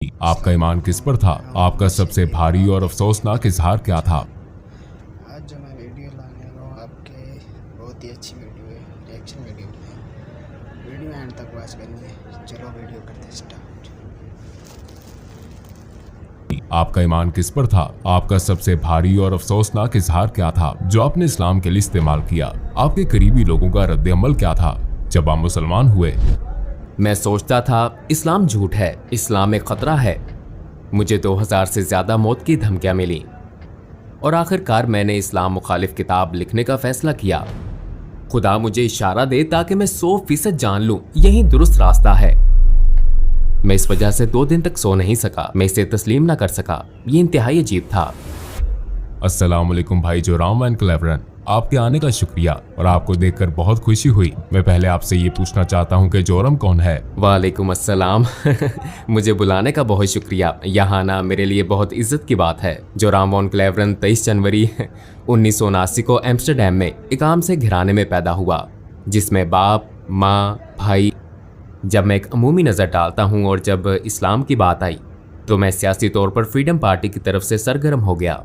आपका ईमान किस पर था? आपका सबसे भारी और अफसोसनाक इजहार क्या था? आज जो मैं वीडियो लाने लगा हूँ आपके बहुत ही अच्छी वीडियो है, रिएक्शन वीडियो एंड तक वॉच करनी है। चलो वीडियो करते हैं स्टार्ट। आपका ईमान किस पर था? आपका सबसे भारी और अफसोसनाक इजहार क्या था जो आपने इस्लाम के लिए इस्तेमाल किया? आपके करीबी लोगों का रद्द-ए-अमल क्या था जब आप मुसलमान हुए? मैं सोचता था इस्लाम झूठ है, इस्लाम एक खतरा है। मुझे 2000 से ज्यादा मौत की धमकियां मिली और आखिरकार मैंने इस्लाम मुखालिफ किताब लिखने का फैसला किया। खुदा मुझे इशारा दे ताकि मैं 100% जान लूं यही दुरुस्त रास्ता है। मैं इस वजह से 2 दिन तक सो नहीं सका। मैं इसे तस्लीम ना कर सका। ये इंतहाई अजीब था। अस्सलाम वालेकुम भाई जोराम एंड क्लेवरन, आपके आने का शुक्रिया और आपको देखकर बहुत खुशी हुई। मैं पहले आपसे ये पूछना चाहता हूँ कि जोरम कौन है? वालेकुम अस्सलाम। मुझे बुलाने का बहुत शुक्रिया। यहाँ आना मेरे लिए बहुत इज्जत की बात है। जोराम वॉन क्लेवरन 23 जनवरी 1979 को एम्स्टरडैम में एक आम से घराने में पैदा हुआ जिसमें बाप, माँ, भाई। जब मैं एक अमूमी नज़र डालता हूँ और जब इस्लाम की बात आई तो मैं सियासी तौर पर फ्रीडम पार्टी की तरफ से सरगर्म हो गया।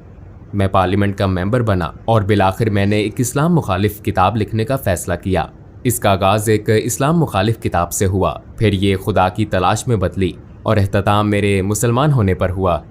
मैं पार्लियामेंट का मेंबर बना और बिलाखिर मैंने एक इस्लाम मुखालिफ किताब लिखने का फैसला किया। इसका आगाज एक इस्लाम मुखालिफ किताब से हुआ, फिर ये खुदा की तलाश में बदली और एहतताम मेरे मुसलमान होने पर हुआ।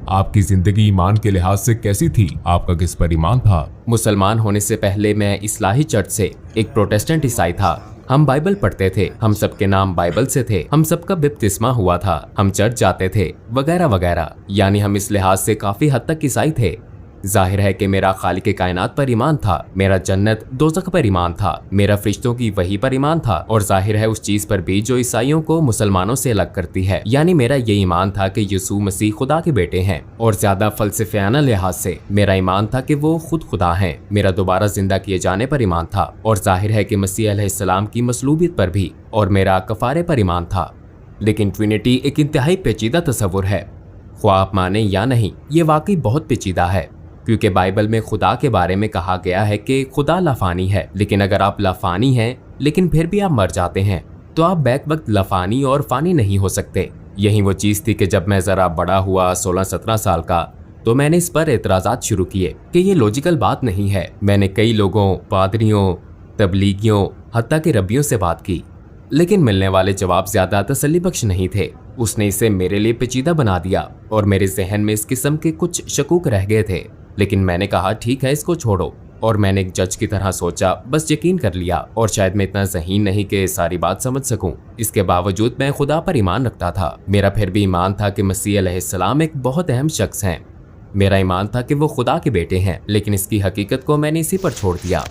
आपकी जिंदगी ईमान के लिहाज से कैसी थी? आपका किस पर ईमान था? मुसलमान होने से पहले मैं इस्लाही चर्च से एक प्रोटेस्टेंट ईसाई था। हम बाइबल पढ़ते थे, हम सबके नाम बाइबल से थे, हम सबका बपतिस्मा हुआ था, हम चर्च जाते थे वगैरह वगैरह। यानी हम इस लिहाज से काफी हद तक ईसाई थे। जाहिर है कि मेरा खालिक कायनात पर ईमान था, मेरा जन्नत दोज़ख पर ईमान था, मेरा फरिश्तों की वही पर ईमान था और जाहिर है उस चीज पर भी जो ईसाइयों को मुसलमानों से अलग करती है। यानी मेरा ये ईमान था कि यीशु मसीह खुदा के बेटे हैं और ज्यादा फलसफियाना लिहाज से मेरा ईमान था कि वो खुद खुदा हैं। मेरा दोबारा जिंदा किए जाने पर ईमान था और जाहिर है कि मसीह अलैहिस्सलाम की मसलूबियत पर भी, और मेरा कफारे पर ईमान था। लेकिन ट्रिनिटी एक इंतहाई पेचीदा तस्वुर है। ख्वाह आप माने या नहीं, ये वाकई बहुत पेचीदा है क्योंकि बाइबल में खुदा के बारे में कहा गया है कि खुदा लाफानी है। लेकिन अगर आप लाफानी हैं लेकिन फिर भी आप मर जाते हैं तो आप बैक वक्त लाफानी और फानी नहीं हो सकते। यही वो चीज़ थी कि जब मैं ज़रा बड़ा हुआ 16-17 साल का तो मैंने इस पर एतराज़ात शुरू किए कि ये लॉजिकल बात नहीं है। मैंने कई लोगों, पादरियों, तबलीगियों, हत्ता के रब्बियों से बात की लेकिन मिलने वाले जवाब ज़्यादा तसल्ली बख्श नहीं थे। उसने इसे मेरे लिए पेचीदा बना दिया और मेरे जहन में इस किस्म के कुछ शकूक रह गए थे। लेकिन मैंने कहा ठीक है, इसको छोड़ो। और मैंने एक जज की तरह सोचा, बस यकीन कर लिया। और शायद मैं इतना ज़हीन नहीं कि सारी बात समझ सकूं। इसके बावजूद मैं खुदा पर ईमान रखता था। मेरा फिर भी ईमान था कि मसीह अलैहिस्सलाम एक बहुत अहम शख्स हैं। मेरा ईमान था कि वो खुदा के बेटे हैं, लेकिन इसकी हकीकत को मैंने इसी पर छोड़ दिया।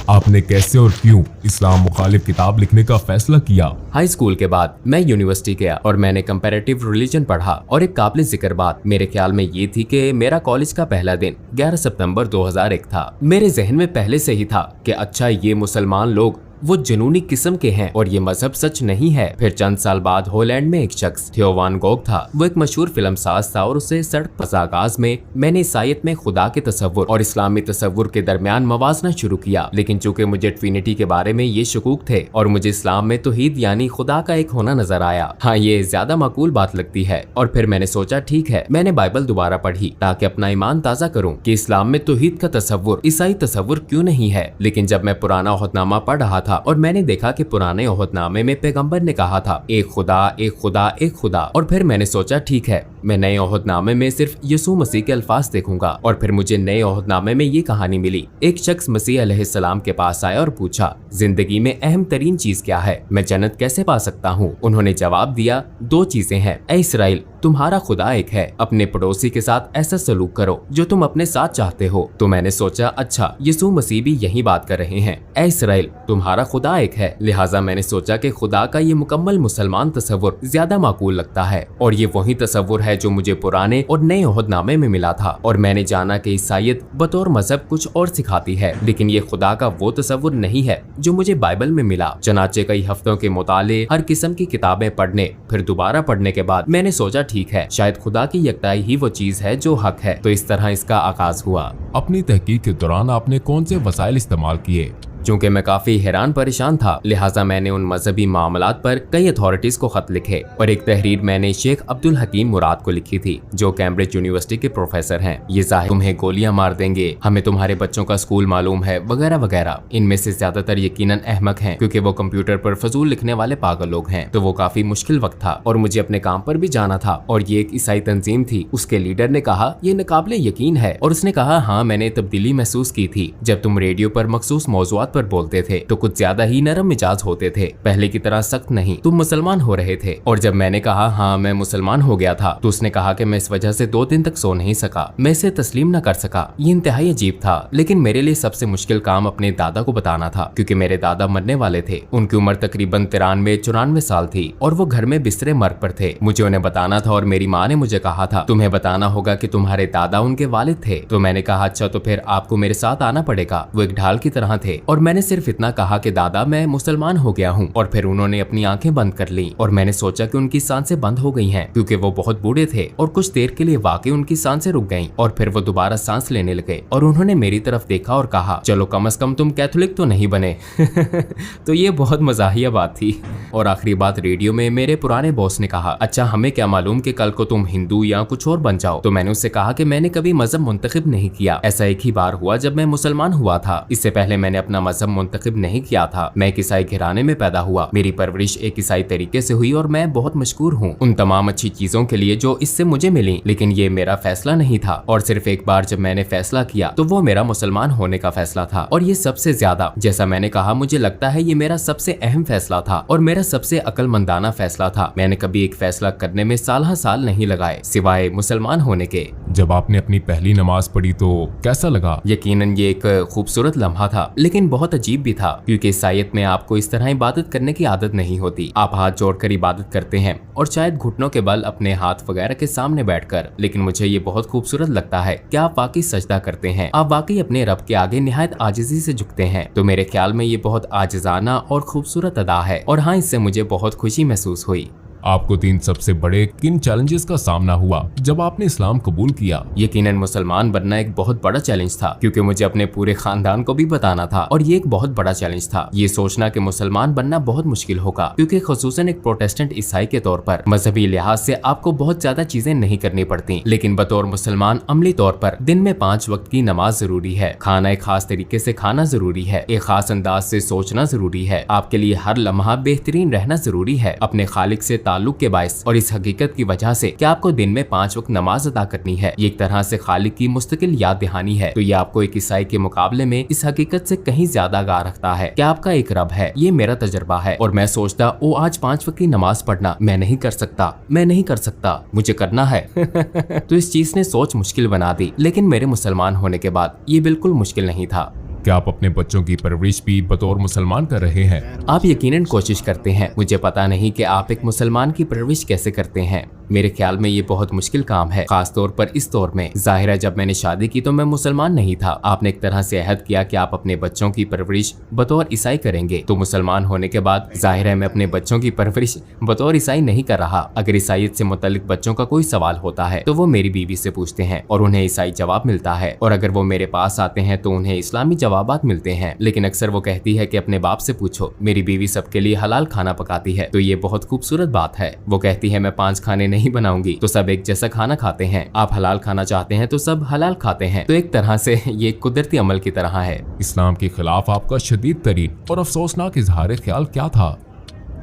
आपने कैसे और क्यों इस्लाम मुखालिफ किताब लिखने का फैसला किया? हाई स्कूल के बाद मैं यूनिवर्सिटी गया और मैंने कंपैरेटिव रिलीजन पढ़ा। और एक काबिल जिक्र बात मेरे ख्याल में ये थी कि मेरा कॉलेज का पहला दिन 11 सितंबर 2001 था। मेरे जहन में पहले से ही था कि अच्छा, ये मुसलमान लोग वो जुनूनी किस्म के हैं और ये मजहब सच नहीं है। फिर चंद साल बाद हॉलैंड में एक शख्स थियो वान गोग था। वो एक मशहूर फिल्म साज था और उसे सड़क पर आगाज में मैंने ईसाईयत में खुदा के तस्वुर और इस्लामी तस्वुर के दरमियान मवाजना शुरू किया। लेकिन चूंकि मुझे ट्रिनिटी के बारे में ये शकूक थे और मुझे इस्लाम में तौहीद यानी खुदा का एक होना नजर आया, हाँ ये ज्यादा माकूल बात लगती है। और फिर मैंने सोचा ठीक है, मैंने बाइबल दोबारा पढ़ी ताकि अपना ईमान ताजा करूँ कि इस्लाम में तौहीद का तस्वुर ईसाई तस्वुर क्यों नहीं है। लेकिन जब मैं पुराना ओहदनामा पढ़ रहा था और मैंने देखा कि पुराने ओहदनामे में पैगंबर ने कहा था एक खुदा, एक खुदा, एक खुदा। और फिर मैंने सोचा ठीक है, मैं नए ओहदनामे में सिर्फ यीशु मसीह के अल्फाज देखूंगा। और फिर मुझे नए ओहदनामे में ये कहानी मिली। एक शख्स मसीह अलैहिस्सलाम के पास आया और पूछा, जिंदगी में अहम तरीन चीज क्या है? मैं जन्नत कैसे पा सकता हूँ? उन्होंने जवाब दिया, 2 चीजें हैं। ऐ इसराइल, तुम्हारा खुदा एक है। अपने पड़ोसी के साथ ऐसा सलूक करो जो तुम अपने साथ चाहते हो। तो मैंने सोचा अच्छा, यीशु मसीह भी यही बात कर रहे हैं। ऐ इसराइल, तुम्हारा खुदा एक है। लिहाजा मैंने सोचा कि खुदा का ये मुकम्मल मुसलमान तस्वुर ज्यादा माकूल लगता है और ये वही तस्वुर है जो मुझे पुराने और नए ओहदनामे में मिला था। और मैंने जाना कि ईसाईयत बतौर मजहब कुछ और सिखाती है, लेकिन ये खुदा का वो तस्वुर नहीं है जो मुझे बाइबल में मिला। चनाचे कई हफ्तों के मुताले, हर किस्म की किताबें पढ़ने, फिर दोबारा पढ़ने के बाद मैंने सोचा ठीक है, शायद खुदा की यकताई ही वो चीज है जो हक है। तो इस तरह इसका आगाज हुआ। अपनी तहकीक के दौरान आपने कौन से वसाइल इस्तेमाल किए? चूँकि मैं काफी हैरान परेशान था, लिहाजा मैंने उन मजहबी मामलात पर कई अथॉरिटीज को खत लिखे और एक तहरीर मैंने शेख अब्दुल हकीम मुराद को लिखी थी, जो कैम्ब्रिज यूनिवर्सिटी के प्रोफेसर हैं। ये जाहिर तुम्हें गोलियां मार देंगे, हमें तुम्हारे बच्चों का स्कूल मालूम है, वगैरह वगैरह। इनमें से ज्यादातर यकीनन अहमक हैं, क्योंकि वो कंप्यूटर पर फजूल लिखने वाले पागल लोग हैं। तो वो काफी मुश्किल वक्त था और मुझे अपने काम पर भी जाना था। और ये एक ईसाई तंजीम थी। उसके लीडर ने कहा ये नाकाबिले यकीन है, और उसने कहा हाँ, मैंने तब्दीली महसूस की थी। जब तुम रेडियो पर मखसूस मौजुआत पर बोलते थे तो कुछ ज्यादा ही नरम मिजाज होते थे, पहले की तरह सख्त नहीं। तुम मुसलमान हो रहे थे। और जब मैंने कहा हाँ मैं मुसलमान हो गया था, तो उसने कहा कि मैं इस वजह से 2 दिन तक सो नहीं सका, मैं इसे तस्लीम न कर सका। ये इंतहाई अजीब था। लेकिन मेरे लिए सबसे मुश्किल काम अपने दादा को बताना था, क्योंकि मेरे दादा मरने वाले थे। उनकी उम्र तकरीबन 93-94 साल थी और वो घर में बिस्तरे मर्ग पर थे। मुझे उन्हें बताना था और मेरी माँ ने मुझे कहा था तुम्हें बताना होगा कि तुम्हारे दादा उनके वालिद थे। तो मैंने कहा अच्छा, तो फिर आपको मेरे साथ आना पड़ेगा। वो एक ढाल की तरह थे और मैंने सिर्फ इतना कहा कि दादा मैं मुसलमान हो गया हूँ। और फिर उन्होंने अपनी आंखें बंद कर ली और मैंने सोचा कि उनकी सांसें बंद हो गई हैं, क्योंकि वो बहुत बूढ़े थे। और कुछ देर के लिए वाकई उनकी सांसें रुक गईं और फिर वो दोबारा सांस लेने लगे और उन्होंने मेरी तरफ देखा और कहा चलो कम से कम तुम कैथोलिक तो नहीं बने। तो ये बहुत मजाहिया बात थी। और आखिरी बात रेडियो में मेरे पुराने बॉस ने कहा अच्छा, हमें क्या मालूम कि कल को तुम हिंदू या कुछ और बन जाओ। तो मैंने उससे कहा कि मैंने कभी मजहब मुंतखब नहीं किया, ऐसा एक ही बार हुआ जब मैं मुसलमान हुआ था। इससे पहले मैंने अपना मजहब मुंतखब नहीं किया था। मैं एक ईसाई घराने में पैदा हुआ, मेरी परवरिश एक ईसाई तरीके से हुई और मैं बहुत मशकूर हूँ उन तमाम अच्छी चीजों के लिए जो इससे मुझे मिली। लेकिन ये मेरा फैसला नहीं था, और सिर्फ एक बार जब मैंने फैसला किया तो वो मेरा मुसलमान होने का फैसला था। और ये सबसे ज्यादा, जैसा मैंने कहा, मुझे लगता है ये मेरा सबसे अहम फैसला था और मेरा सबसे अक्लमंदाना फैसला था। मैंने कभी एक फैसला करने में साल नहीं लगाए सिवाय मुसलमान होने के। जब आपने अपनी पहली नमाज पढ़ी तो कैसा लगा? यकीनन ये एक खूबसूरत लम्हा था, लेकिन बहुत अजीब भी था, क्योंकि ईसाईयत में आपको इस तरह इबादत करने की आदत नहीं होती। आप हाथ जोड़कर इबादत करते हैं और शायद घुटनों के बल अपने हाथ वगैरह के सामने बैठकर। लेकिन मुझे ये बहुत खूबसूरत लगता है कि आप वाकई सजदा करते हैं, आप वाकई अपने रब के आगे निहायत आजिजी से झुकते हैं। तो मेरे ख्याल में ये बहुत आजिजाना और खूबसूरत अदा है, और हाँ, इससे मुझे बहुत खुशी महसूस हुई। आपको 3 सबसे बड़े किन चैलेंजेस का सामना हुआ जब आपने इस्लाम कबूल किया? यकीनन मुसलमान बनना एक बहुत बड़ा चैलेंज था, क्योंकि मुझे अपने पूरे खानदान को भी बताना था, और ये एक बहुत बड़ा चैलेंज था ये सोचना कि मुसलमान बनना बहुत मुश्किल होगा, क्योंकि खुसूसन एक प्रोटेस्टेंट ईसाई के तौर पर मजहबी लिहाज से आपको बहुत ज्यादा चीजें नहीं करनी पड़ती। लेकिन बतौर मुसलमान अमली तौर पर दिन में 5 वक्त की नमाज जरूरी है, खाना एक खास तरीके से खाना जरूरी है, एक खास अंदाज से सोचना जरूरी है, आपके लिए हर लम्हा बेहतरीन रहना जरूरी है अपने खालिक से ताल्लुक के बायस, और इस हकीकत की वजह से कि आपको दिन में 5 वक्त नमाज अदा करनी है। ये एक तरह से खालिक की मुस्तकिल याद दहानी है। तो ये आपको एक ईसाई के मुकाबले में इस हकीकत से कहीं ज्यादा आगाह रखता है कि आपका एक रब है। ये मेरा तजर्बा है, और मैं सोचता ओ आज 5 वक्त की नमाज पढ़ना मैं नहीं कर सकता, मैं नहीं कर सकता, मुझे करना है। तो इस चीज ने सोच मुश्किल बना दी। लेकिन मेरे मुसलमान होने के बाद ये बिल्कुल मुश्किल नहीं था। क्या आप अपने बच्चों की परवरिश भी बतौर मुसलमान कर रहे हैं? आप यकीनन कोशिश करते हैं। मुझे पता नहीं कि आप एक मुसलमान की परवरिश कैसे करते हैं। मेरे ख्याल में ये बहुत मुश्किल काम है, खास तौर पर इस दौर में। जाहिर है जब मैंने शादी की तो मैं मुसलमान नहीं था। आपने एक तरह से अहद किया कि आप अपने बच्चों की परवरिश बतौर ईसाई करेंगे। तो मुसलमान होने के बाद जाहिर है मैं अपने बच्चों की परवरिश बतौर ईसाई नहीं कर रहा। अगर ईसाईयत से मुतल्लिक बच्चों का कोई सवाल होता है तो वो मेरी बीवी से पूछते हैं और उन्हें ईसाई जवाब मिलता है, और अगर वो मेरे पास आते हैं तो उन्हें इस्लामी जवाबात मिलते हैं। लेकिन अक्सर वो कहती है कि अपने बाप से पूछो। मेरी बीवी सबके लिए हलाल खाना पकाती है, तो ये बहुत खूबसूरत बात है। वो कहती है मैं 5 खाने नहीं बनाऊंगी तो सब एक जैसा खाना खाते हैं। आप हलाल खाना चाहते हैं तो सब हलाल खाते हैं। तो एक तरह से ये कुदरती अमल की तरह है। इस्लाम के खिलाफ आपका शदीद तरीन और अफसोसनाक इजहार ख्याल क्या था?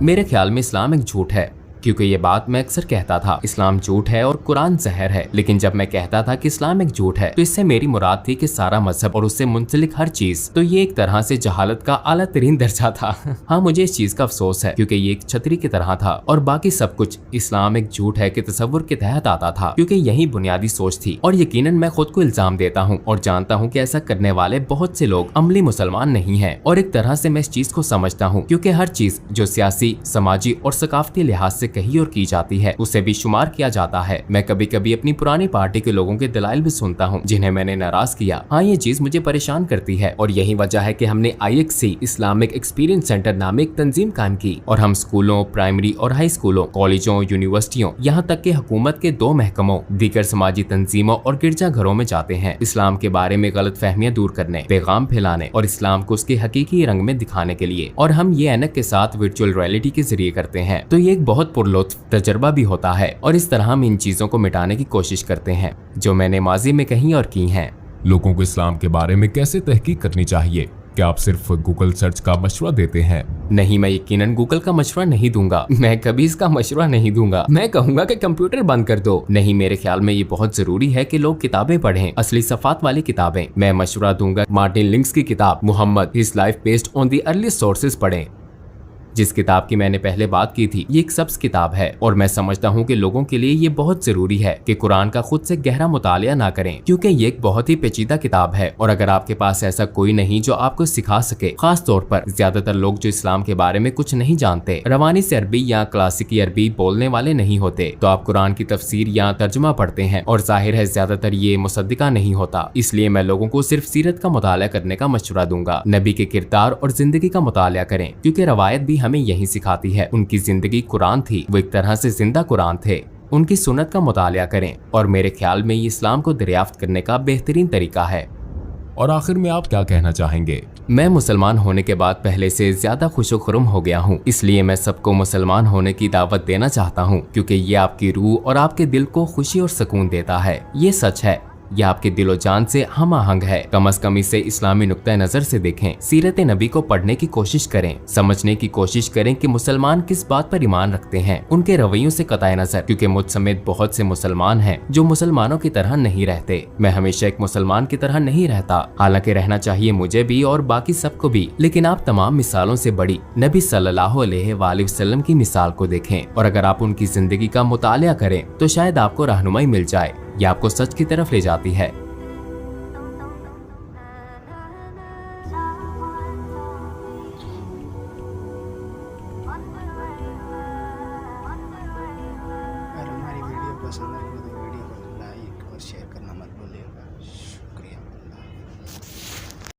मेरे ख्याल में इस्लाम एक झूठ है, क्योंकि ये बात मैं अक्सर कहता था इस्लाम झूठ है और कुरान जहर है। लेकिन जब मैं कहता था कि इस्लाम एक झूठ है तो इससे मेरी मुराद थी कि सारा मजहब और उससे मुंसलिक हर चीज। तो ये एक तरह से जहालत का आला तरीन दर्जा था। हाँ, मुझे इस चीज का अफसोस है, क्योंकि ये एक छतरी की तरह था और बाकी सब कुछ इस्लाम एक झूठ है कि तसव्वुर के तहत आता था, क्योंकि यही बुनियादी सोच थी। और यकीनन मैं खुद को इल्जाम देता हूँ और जानता हूँ कि ऐसा करने वाले बहुत से लोग अमली मुसलमान नहीं है। और एक तरह से मैं इस चीज को समझता हूँ, क्योंकि हर चीज जो सियासी, समाजी और सकाफती लिहाज से कही और की जाती है उसे भी शुमार किया जाता है। मैं कभी कभी अपनी पुरानी पार्टी के लोगों के दलाइल भी सुनता हूँ जिन्हें मैंने नाराज किया। हाँ, ये चीज मुझे परेशान करती है और यही वजह है कि हमने IXC इस्लामिक एक्सपीरियंस सेंटर नामे एक तंजीम कायम की और हम स्कूलों, प्राइमरी और हाई स्कूलों, कॉलेजों, यूनिवर्सिटियों, यहाँ तक कि हुकूमत के 2 महकमों, दीगर समाजी तंजीमों और गिरजाघरों में जाते हैं इस्लाम के बारे में गलत फहमियां दूर करने, पैगाम फैलाने और इस्लाम को उसके हकीकी रंग में दिखाने के लिए। और हम ये ऐनक के साथ वर्चुअल रियलिटी के जरिए करते हैं, तो ये एक बहुत पुरलुत्फ तजर्बा भी होता है और इस तरह हम इन चीजों को मिटाने की कोशिश करते हैं जो मैंने माजी में कही और की हैं। लोगों को इस्लाम के बारे में कैसे तहकीक करनी चाहिए? क्या आप सिर्फ गूगल सर्च का मशवरा देते हैं? नहीं, मैं यकीनन गूगल का मशवरा नहीं दूंगा। मैं कभी इसका मशवरा नहीं दूंगा। मैं कहूंगा कि कंप्यूटर बंद कर दो। नहीं, मेरे ख्याल में ये बहुत जरूरी है कि लोग किताबें पढ़ें, असली सफात वाली किताबें। मैं मशवरा दूंगा मार्टिन लिंक्स की किताब Muhammad his life based on the earliest sources पढ़ें। जिस किताब की मैंने पहले बात की थी, ये एक सब्ज किताब है और मैं समझता हूँ कि लोगों के लिए ये बहुत जरूरी है कि कुरान का खुद से गहरा मुतालिया ना करें, क्योंकि ये एक बहुत ही पेचीदा किताब है और अगर आपके पास ऐसा कोई नहीं जो आपको सिखा सके, खास तौर पर ज्यादातर लोग जो इस्लाम के बारे में कुछ नहीं जानते, रवानी से अरबी या क्लासिकी अरबी बोलने वाले नहीं होते, तो आप कुरान की तफसीर या तर्जुमा पढ़ते हैं और जाहिर है ज्यादातर ये मुसद्दिका नहीं होता। इसलिए मैं लोगों को सिर्फ सीरत का मुतालिया करने का मशवरा दूंगा। नबी के किरदार और जिंदगी का मुतालिया करें, क्योंकि रवायत भी हमें यही सिखाती है। उनकी जिंदगी कुरान थी, वो एक तरह से जिंदा कुरान थे। उनकी सुन्नत का मुतालिया करें और मेरे ख्याल में ये इस्लाम को दरियाफ्त करने का बेहतरीन तरीका है। और आखिर में आप क्या कहना चाहेंगे? मैं मुसलमान होने के बाद पहले से ज्यादा खुशो-खुर्म हो गया हूँ, इसलिए मैं सबको मुसलमान होने की दावत देना चाहता हूँ, क्योंकि ये आपकी रूह और आपके दिल को खुशी और सुकून देता है। ये सच है, यह आपके दिलो जान से हम आहंग है। कम अज कम इसे इस्लामी नुक्ता नजर से देखें, सीरत नबी को पढ़ने की कोशिश करें, समझने की कोशिश करें कि मुसलमान किस बात पर ईमान रखते हैं, उनके रवैयों से कताए नजर, क्योंकि मुझ समेत बहुत से मुसलमान हैं जो मुसलमानों की तरह नहीं रहते। मैं हमेशा एक मुसलमान की तरह नहीं रहता, हालांकि रहना चाहिए मुझे भी और बाकी सबको भी, लेकिन आप तमाम मिसालों से बड़ी नबी सल्लल्लाहु अलैहि वसल्लम की मिसाल को देखें और अगर आप उनकी जिंदगी का मुतालिया करें तो शायद आपको रहनुमाई मिल जाए। यह आपको सच की तरफ ले जाती है। अगर हमारी वीडियो पसंद आई हो तो